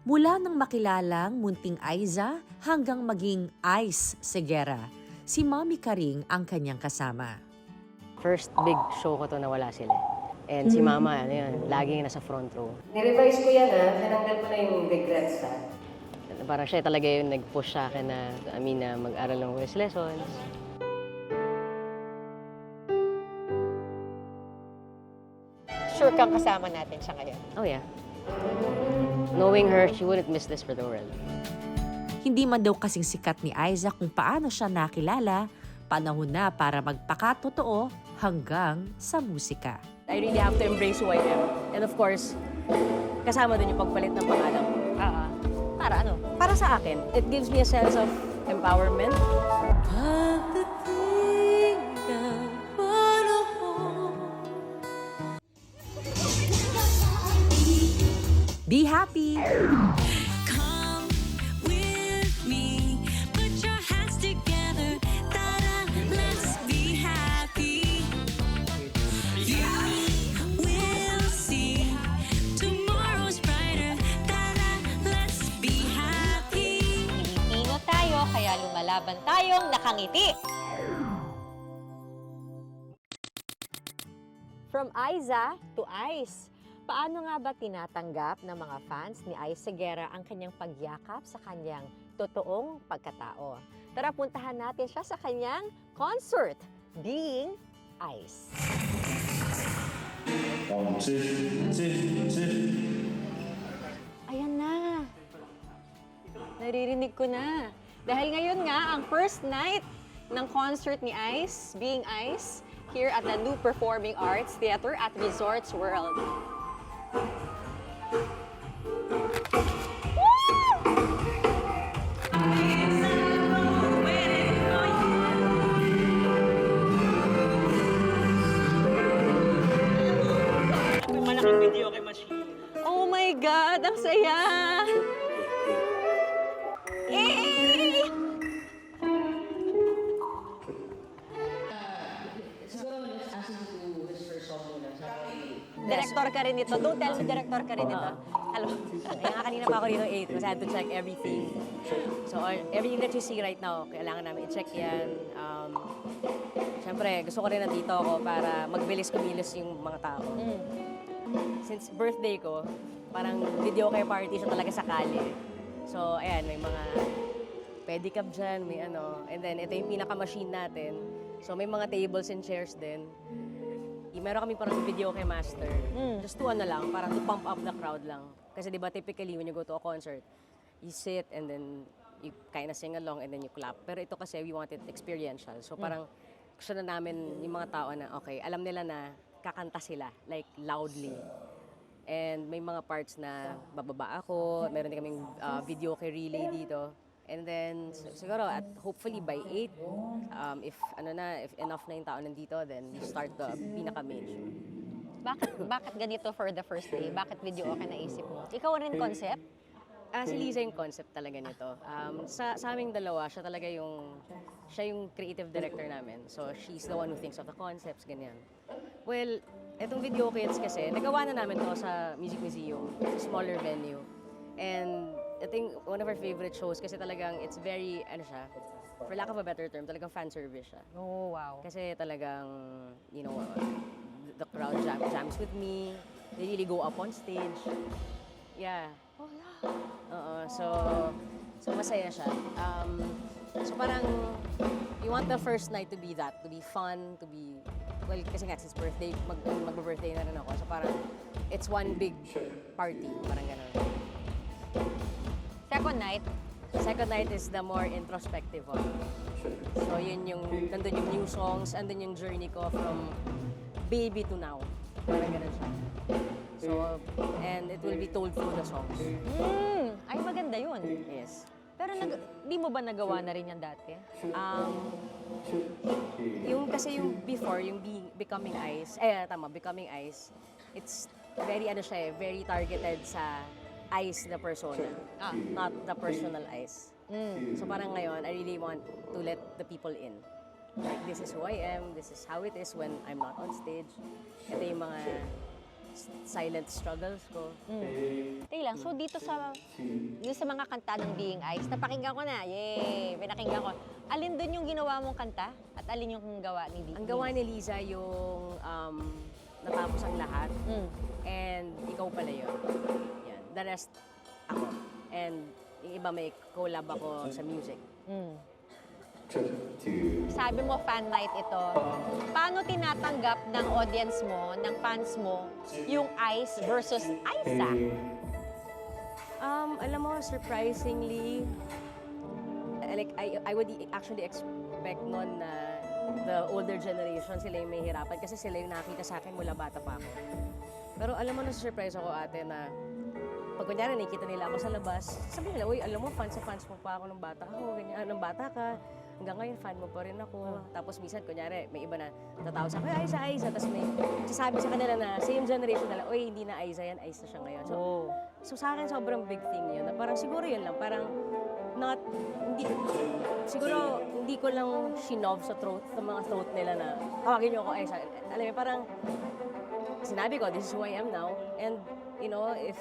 Mula nang makilalang munting Aiza hanggang maging Ice Seguera, si Mommy Karing ang kanyang kasama. First big show ko to na wala sila. And si Mama, ano yun, laging nasa front row. Ni-revise ko yan tinanggal ko na yung regrets Parang siya talaga yung nag-push sa akin na, na mag-aral ng voice lessons. Sure kang kasama natin siya ngayon. Oh yeah. Knowing her, she wouldn't miss this for the world. Hindi man daw kasing sikat ni Aiza kung paano siya nakilala, panahon na para magpakatotoo hanggang sa musika. I really have to embrace who I am. And of course, kasama dun yung pagpalit ng pangalan ko. Para ano? Para sa akin. It gives me a sense of empowerment. Be happy! Come with me, put your hands together, ta-da, let's be happy. You will see tomorrow's brighter, ta-da, let's be happy. Pilipino tayo, kaya lumalaban tayong nakangiti. From Aiza to Ice. Paano nga ba tinatanggap ng mga fans ni Ice Seguera ang kanyang pagyakap sa kanyang totoong pagkatao? Tara, puntahan natin siya sa kanyang concert, Being Ice. Ayan na. Naririnig ko na. Dahil ngayon nga, ang first night ng concert ni Ice, Being Ice, here at the New Performing Arts Theater at Resorts World. Malaking video kay Machine. Oh my God! Ang saya! Eh! Director ka rin ito. Don't tell me director ka rin ito. Alam mo, kaya nga kanina pa ako dito 8 because I had to check everything. So everything that you see right now, kailangan namin i-check yan. Siyempre, gusto ko rin nandito ako para magbilis kumilos yung mga tao. Since birthday ko, parang video kay party siya talaga sa kalye. So, ayan, may mga pedicab dyan, may ano. And then, ito yung pinaka-machine natin. So, may mga tables and chairs din. Meron kami parang video kay Master. Just to ano lang, parang to pump up the crowd lang. Kasi di ba typically when you go to a concert, you sit and then you kind of sing along and then you clap. Pero ito kasi we want it experiential. So parang gusto na namin yung mga tao na okay, alam nila na kakanta sila, like loudly. And may mga parts na bababa ako, meron din kaming video kay Relay dito. And then, siguro, at hopefully by 8, if enough na yung tao nandito, then we start the pinaka-main show. Bakit ganito for the first day? Bakit video okay naisip mo? Ikaw rin concept? Si Liza yung concept talaga nito. Sa aming dalawa, siya yung creative director namin. So, she's the one who thinks of the concepts, ganyan. Well, itong video kits kasi, nagawa na namin to sa Music Museum, sa smaller venue. And I think one of our favorite shows kasi talagang it's very, for lack of a better term, talagang fan service siya. Oh, wow. Kasi talagang, the crowd jams with me. They really go up on stage. Yeah. Oh, yeah. So masaya siya. So parang, you want the first night to be that, to be fun, to be, well, kasi nga, since birthday, mag-birthday na rin ako. So parang, it's one big party. Parang gano'n. Second night is the more introspective one. So nandun yung new songs, andun yung journey ko from baby to now. Parang ganun siya. So, and it will be told through the songs. Ay, maganda yun. Yes. Pero di mo ba nagawa na rin yan dati? Kasi yung before, yung Becoming Ice, Becoming Ice, it's very, very targeted sa Ice the persona, not the personal Ice. So parang ngayon, I really want to let the people in. Like, this is who I am, this is how it is when I'm not on stage. Ito yung mga silent struggles ko. Teka lang, so dito sa mga kanta ng Being Ice, napakinggan ko na. Yay! Pinakinggan ko. Alin dun yung ginawa mong kanta? At alin yung gawa ni Being Ang gawa ni Liza yung natapos ang lahat. And ikaw pala yun. Yan. The rest, ako. And yung iba may collab ako sa music. Sabi mo, fan night ito. Paano tinatanggap ng audience mo, ng fans mo, yung Ice versus Aiza? Alam mo, surprisingly, like, I would actually expect nun na the older generation, sila yung may hirapan kasi sila yung nakita sa akin mula bata pa ako. Pero alam mo, na-surprise ako ate na pag kunyari nakikita nila ako sa labas, sabi nila, uy, alam mo, fans mo pa ako nung bata ako, ganyan, nung bata ka. Hanggang ngayon, fan mo pa rin ako. Tapos minsan, kunyari, may iba na tatawag sa akin, Aiza. Tapos may sasabi sa kanila na same generation nila, uy, hindi na Aiza yan, Ice na siya ngayon. So sa akin, sobrang big thing yun. Na parang siguro yun lang, parang siguro hindi ko lang shinov sa mga throat nila na tawagin niyo ako Aiza. Alam mo, parang sinabi ko, this is who I am now. And, you know, if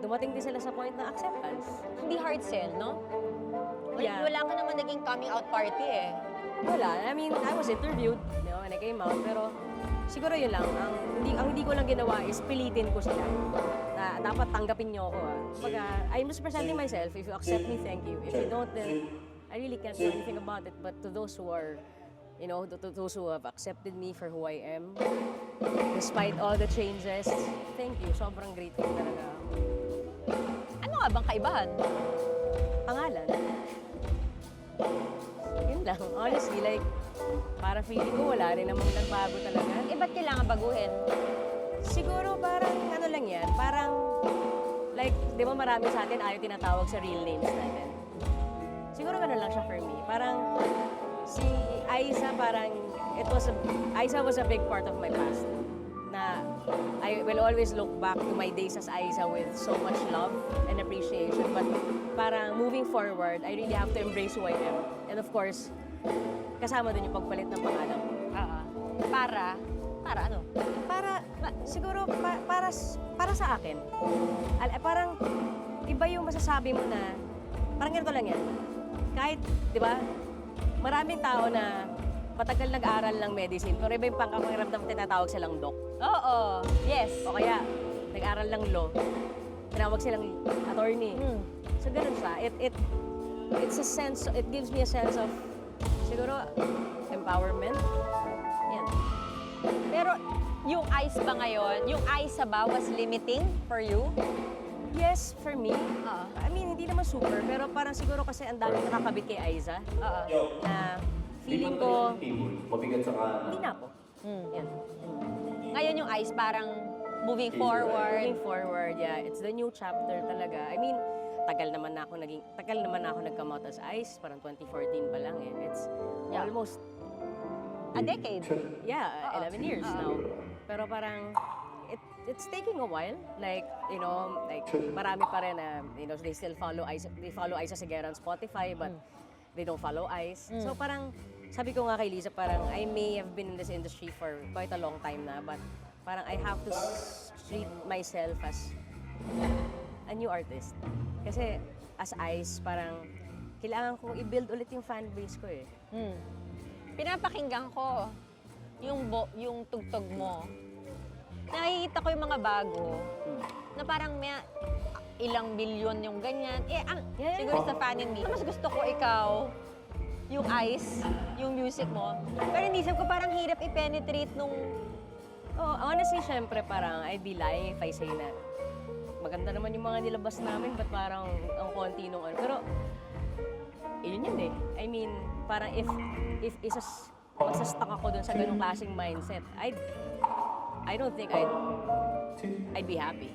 dumating din sila sa point na acceptance. Hindi hard sell, no? Yeah. Wala ka naman naging coming out party eh. Wala. I mean, I was interviewed, you know, when I came out. Pero siguro yun lang. Ang hindi ko lang ginawa is pilitin ko sila. Na dapat tanggapin niyo ako. Kumbaga, I'm just presenting myself. If you accept me, thank you. If you don't, then I really can't do anything about it. But to those who are, you know, to those who have accepted me for who I am, despite all the changes, thank you. Sobrang grateful talaga. Ano nga bang kaibahan? Pangalan. Yun lang. Honestly, like, para feeling ko wala rin namang nagbago talaga. Eh, ba't kailangan baguhin? Siguro parang ano lang yan, parang, like, di ba marami sa atin ayaw tinatawag sa real names natin. Siguro ganun lang siya for me. Parang, si Aiza parang, Aiza was a big part of my past. Na I will always look back to my days as Aiza with so much love and appreciation. But parang moving forward, I really have to embrace who I am. And of course, kasama dun yung pagpalit ng pangalan ko. Para ano? Siguro para sa akin. Parang iba yung masasabi mo na, parang ganito lang yan. Kahit, di ba, maraming tao na matagal nag-aral ng medicine, pero iba yung pangkapangiramdam tinatawag silang doc. Oo. Yes. O kaya, nag-aral ng law, tinawag silang attorney. So, ganun siya. It's a sense, it gives me a sense of, siguro, empowerment. Yan. Pero yung Ice ba ngayon, yung Aiza ba was limiting for you? Yes, for me. I mean, hindi naman super, pero parang siguro kasi ang dami nakakabit kay Aiza. Na feeling ko, mabigat sa kanan. hindi na ako. Yan. Ngayon yung Ice parang moving forward. Moving forward, yeah. It's the new chapter talaga. I mean, tagal naman na ako nag-come out as Ice. Parang 2014 pa lang eh. It's almost, A decade. yeah, 11 years now. Pero parang, it's taking a while. Like, you know, like, marami pa rin na, you know, they still follow Ice. They follow Ice Sigera on Spotify, but they don't follow Ice. So parang, sabi ko nga kay Liza, parang I may have been in this industry for quite a long time na, but parang I have to treat myself as a new artist. Kasi as Ice, parang kailangan kong i-build ulit yung fan base ko eh. Pinapakinggan ko yung tugtog mo. Nakikita ko yung mga bago na parang may ilang bilyon yung ganyan. Siguro sa fan in me, mas gusto ko ikaw, yung Ice, yung music mo. Pero inisip ko parang hirap i-penetrate nung... Oh, honestly, syempre parang I'd be lying if I say na maganda naman yung mga nilabas namin, but parang ang konti nung ano. Pero, yun yun eh. I mean, parang if magsastuck ako dun sa ganung klaseng mindset, I don't think I'd be happy.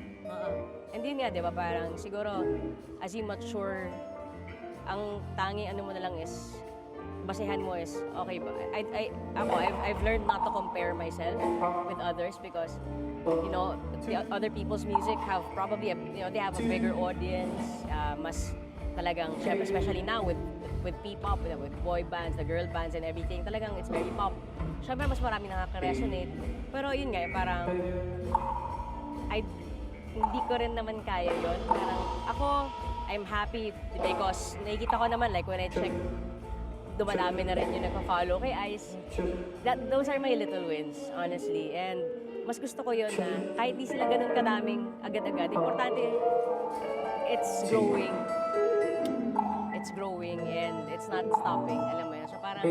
And yun nga, di ba, parang siguro, as you mature, ang tanging ano mo na lang is, basehan mo is, okay ba? I've learned not to compare myself with others because, you know, the other people's music have probably, they have a bigger audience, mas talagang, syempre, especially now with P-pop, with boy bands, the girl bands and everything, talagang it's very pop. Syempre, mas marami nakaka-resonate. Pero yun nga, parang, hindi ko rin naman kaya yon. Parang ako, I'm happy because nakikita ko naman, like when I check, dumadami na rin yung nagpa-follow kay Ice. Those are my little wins, honestly. And mas gusto ko yun na kahit di sila ganun kadaming agad-agad, importante, it's growing. It's growing and it's not stopping, alam mo yun. So parang,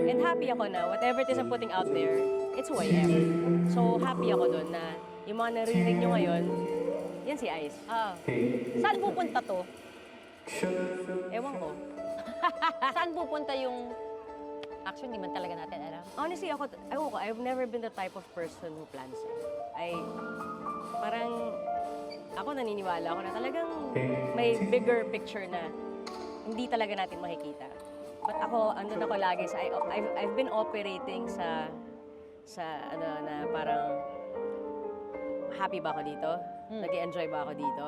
and happy ako na whatever it is I'm putting out there, it's who I am. So happy ako dun na yung mga narinig nyo ngayon, yan si Ice. Saan pupunta to? Ewan ko. Saan pupunta yung... Actually, hindi man talaga natin alam. Honestly, ewan ko, I've never been the type of person who plans it. Parang, ako naniniwala ako na talagang may bigger picture na hindi talaga natin makikita. But ako, andun ako lagi sa, I've been operating sa ano na parang, happy ba ako dito? Nag-enjoy ba ako dito?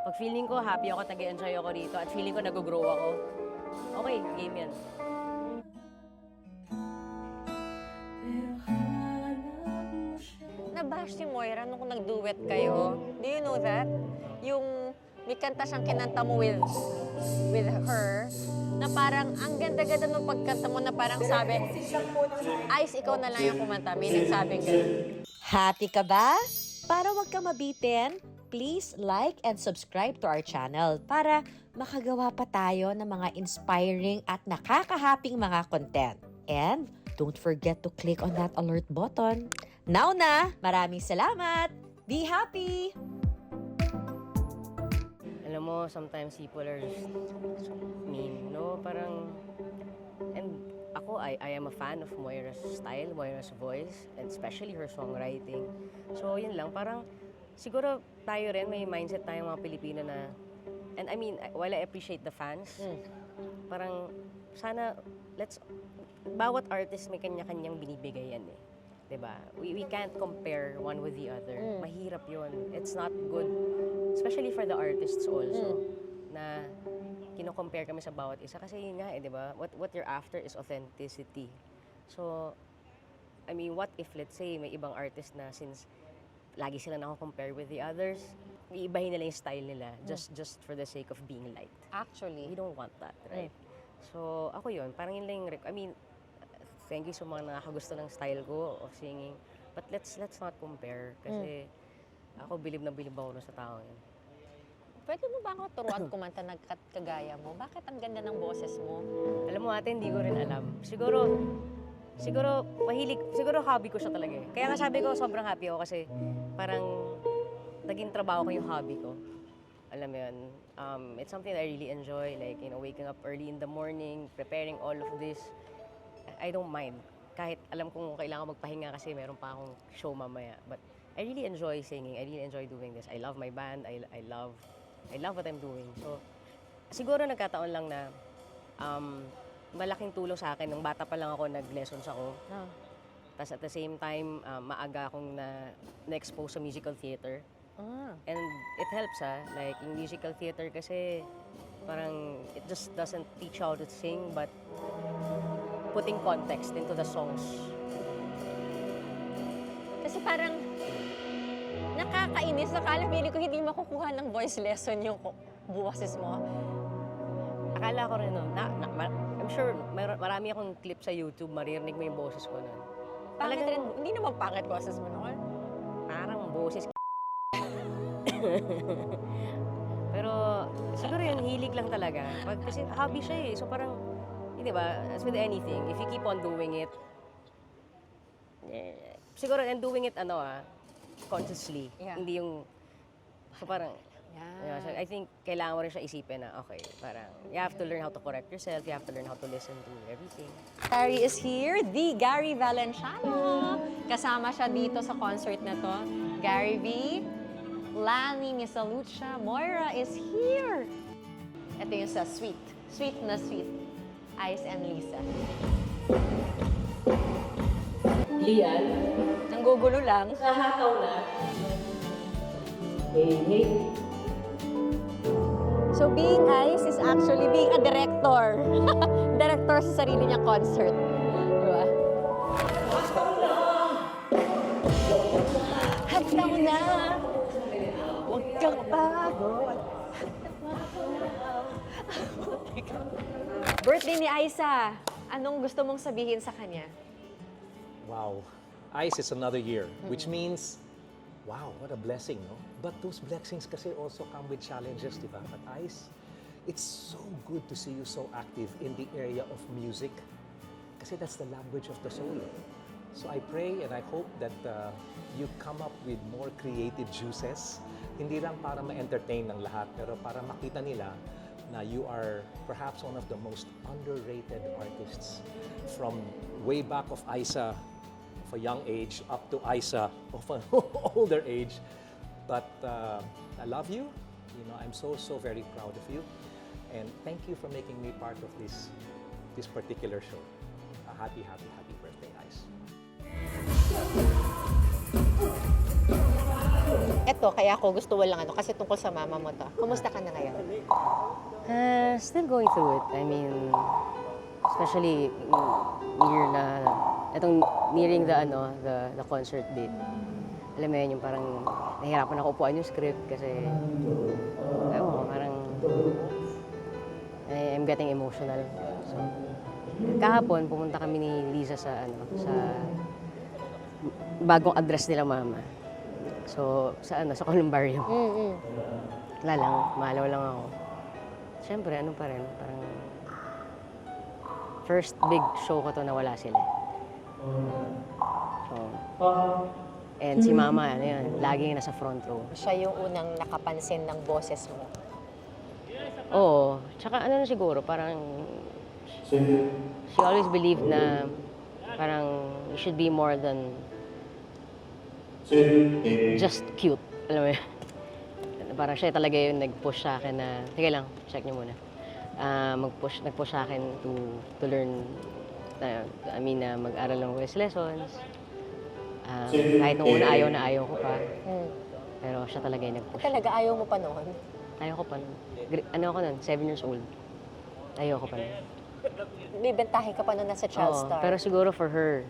Pag feeling ko, happy ako at nag-enjoy ako dito at feeling ko nag-grow ako, okay, game yan. Nabash si Moira nung nag-duet kayo. Do you know that? Yung may kanta siyang kinanta mo with her, na parang ang ganda-ganda ng pagkanta mo na parang sabi, Ice, ikaw na lang yung kumanta. May nagsabing gano'n. Happy ka ba? Para wag ka mabitin, please like and subscribe to our channel para makagawa pa tayo ng mga inspiring at nakakahaping mga content. And don't forget to click on that alert button. Now na! Maraming salamat! Be happy! Alam mo, sometimes people are just mean, no? Parang, and ako, I am a fan of Moira's style, Moira's voice, and especially her songwriting. So, yun lang, parang, siguro tayo rin, may mindset tayong mga Pilipino na, and I mean, while I appreciate the fans, parang, sana, bawat artist may kanya-kanyang binibigay yan eh. Diba? We can't compare one with the other. Mahirap yun. It's not good. Especially for the artists also. Na kino-compare kami sa bawat isa. Kasi yun nga eh, diba? What you're after is authenticity. So, I mean, what if, let's say, may ibang artist na since lagi sila nako-compare with the others, iibahin nila yung style nila just for the sake of being liked. Actually. We don't want that, right? So, ako yun. Parang yun lang yung, I mean, thank you sa mga nakakagusto ng style ko of singing. But let's not compare. Kasi ako bilib na bilib ako sa tao yun. Pwede mo ba ako turuan kumanta ng kagaya mo? Bakit ang ganda ng boses mo? Alam mo ate, hindi ko rin alam. Siguro mahilig, siguro hobby ko siya talaga eh. Kaya nga sabi ko, sobrang happy ako kasi parang naging trabaho ko yung hobby ko. Alam mo yun, it's something that I really enjoy. Like, you know, waking up early in the morning, preparing all of this. I don't mind. Kahit alam kong kailangan magpahinga kasi meron pa akong show mamaya. But I really enjoy singing. I really enjoy doing this. I love my band. I love what I'm doing. So, siguro nagkataon lang na malaking tulong sa akin. Nung bata pa lang ako, nag-lessons ako. Tapos at the same time, maaga akong na-expose sa musical theater. And it helps like yung musical theater kasi parang it just doesn't teach you how to sing but putting context into the songs. Kasi parang nakakainis. Nakala, feeling ko hindi makukuha ng voice lesson yung boses mo. Akala ko rin, no, I'm sure marami akong clip sa YouTube, maririnig mo yung boses ko nun. Pangit rin, hindi naman pangit boses mo noon. Parang boses pero siguro yun, hilig lang talaga. Kasi hobby siya eh. So parang, di ba, as with anything, if you keep on doing it, siguro, and doing it, consciously. Yeah. Hindi yung, so parang, so I think kailangan mo rin siya isipin na, okay, parang, you have to learn how to correct yourself, you have to learn how to listen to everything. Gary is here, the Gary Valenciano. Kasama siya dito sa concert na to. Gary V, Lani Misalucha, Moira is here. Ito yung sa Sweet. Sweet na Sweet. Ice and Lisa. Lian, Nanggugulo lang. nahataw na. Hey. So being Ice is actually being a director. Director sa sarili niyang concert. Diba? Ikaw na, huwag kang pagod. Birthday ni Aiza. Anong gusto mong sabihin sa kanya? Wow. Ice is another year, which means, wow, what a blessing, no? But those blessings kasi also come with challenges, di ba? But Ice, it's so good to see you so active in the area of music kasi that's the language of the soul. So I pray and I hope that you come up with more creative juices. Hindi lang para ma-entertain ng lahat, pero para makita nila na you are perhaps one of the most underrated artists from way back of Aiza of a young age up to Aiza of an older age. But I love you. You know, I'm so very proud of you. And thank you for making me part of this particular show. A happy birthday, Ice. Eto, kaya ako gusto walang ano, kasi tungkol sa mama mo to. Kumusta ka na ngayon? Still going through it. I mean, especially nearing the concert date. Alam mo yun, yung parang nahihirapan ako upuan yung script kasi, parang I'm getting emotional. So, kahapon, pumunta kami ni Liza sa bagong address nila mama. So, sa Columbarium. Wala lang, malaw lang ako. Siyempre, ano pa rin, parang first big show ko to na wala sila. So, and si mama, ano yan, laging nasa front row. Siya yung unang nakapansin ng boses mo. Oo, tsaka ano na siguro, parang she always believed na parang you should be more than just cute. Alam mo yun? Parang siya talaga yung nag-push sa akin na, sige lang, check niyo muna. Nag-push sa akin to learn, mag-aral ng voice lessons. Kahit nung una ayaw ko pa. Pero siya talaga yung nag-push. Talaga ayaw mo pa noon? Ayaw ko pa nun. Ano ako nun? 7 years old. Ayaw ko pa nun. May bentahe ka pa noon nasa Child Oo, Star. pero siguro for her,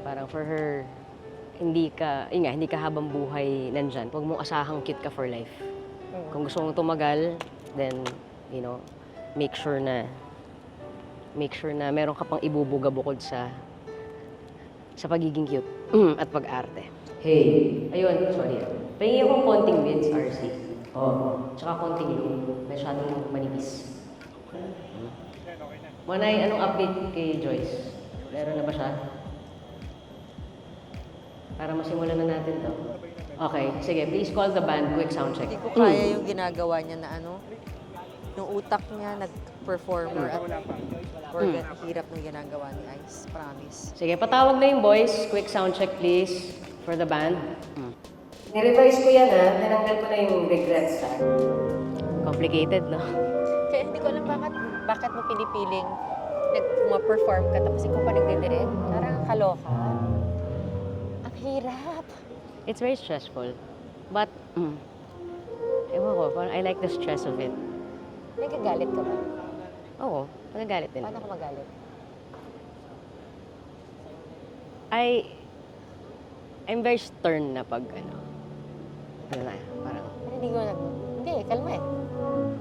parang for her, hindi ka habang buhay nandyan. Huwag mong asahang cute ka for life. Kung gusto mong tumagal, then, make sure na meron ka pang ibubuga bukod sa pagiging cute at pag-arte. Hey, ayun, sorry. Pahingi akong konting vids, RC. Tsaka konting loop. Masyadong manipis. Manay, anong update kay Joyce? Meron na ba siya? Para masimulan na natin to. Okay, sige. Please call the band. Quick sound check. Hindi ko kaya yung ginagawa niya na yung utak niya nag-performer at hirap ng ginagawa ni Ice. Promise. Sige, patawag na yung boys. Quick sound check, please, for the band. Nirevise ko yan, ha? Tinanggal ko na yung regrets, ha? Complicated, no? Kaya hindi ko alam bakit mo pinipiling ma-perform ka tapos ikaw pa nagdidirect. Parang kaloka. Ang hirap. It's very stressful. But, ewan ko, parang I like the stress of it. Nagagalit ka ba? Oo, magagalit din. Paano ka magalit? I'm very stern na pag, parang, Hindi, kalma eh.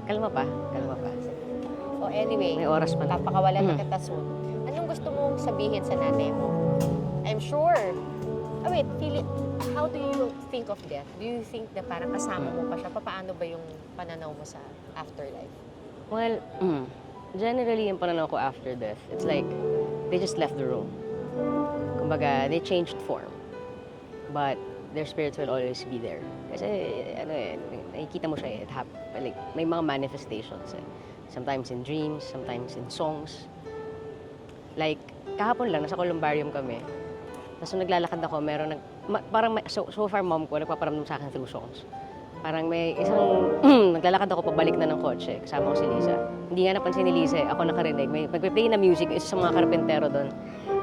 kalma pa. O anyway, May oras pa na. papakawalan na kita soon. Anong gusto mong sabihin sa nanay mo? I'm sure. How do you think of death? Do you think na parang kasama mo pa siya? Paano ba yung pananaw mo sa afterlife? Well, generally, yung pananaw ko after death, it's like, they just left the room. Kumbaga, they changed form. But their spirits will always be there. Kasi, nakikita mo siya, like, may mga manifestations. Sometimes in dreams, sometimes in songs. Like, kahapon lang, nasa Columbarium kami. Tapos nung naglalakad ako, so far mom ko, nagpaparamdam sa akin through songs. Parang may isang, naglalakad ako pabalik na ng kotse, kasama ko si Liza. Hindi nga napansin ni Liza, ako nakarinig. May nagpe-play na music, isa sa mga karpentero doon.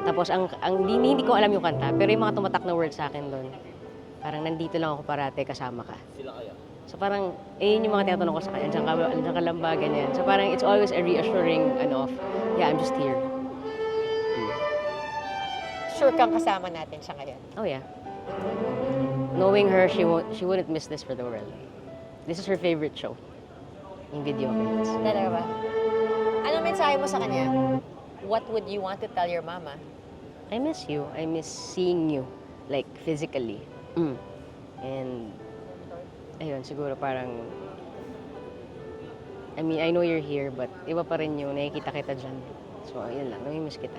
Tapos hindi ko alam yung kanta, pero yung mga tumatak na words sa akin doon, parang nandito lang ako parate, kasama ka. Sila kaya? So parang, yun yung mga tinatanong ko sa kanya, andiyan ka lang ba, ganyan. So parang it's always a reassuring, yeah, I'm just here. Sure kang kasama natin siya ngayon? Oh yeah. knowing her, she wouldn't miss this for the world. This is her favorite show. Yung video games. Talaga ba? Anong mensahe mo sa kanya? What would you want to tell your mama? I miss you. I miss seeing you, like physically. And ayun, siguro parang, I mean, I know you're here, but iba pa rin yung nakikita kita dyan. So, ayun lang, namimiss kita.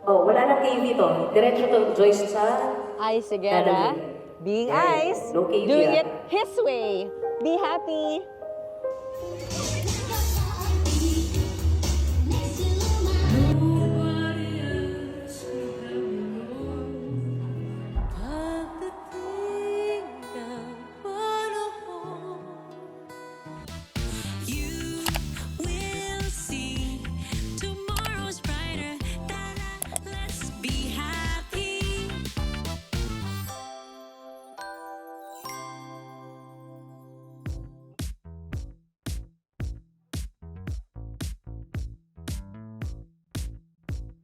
Oh, wala na KV to. Diretso to, Joyce, sa... Ice together. Natalie. Being Right. Ice. No KV, Doing ah. it his way. Be happy.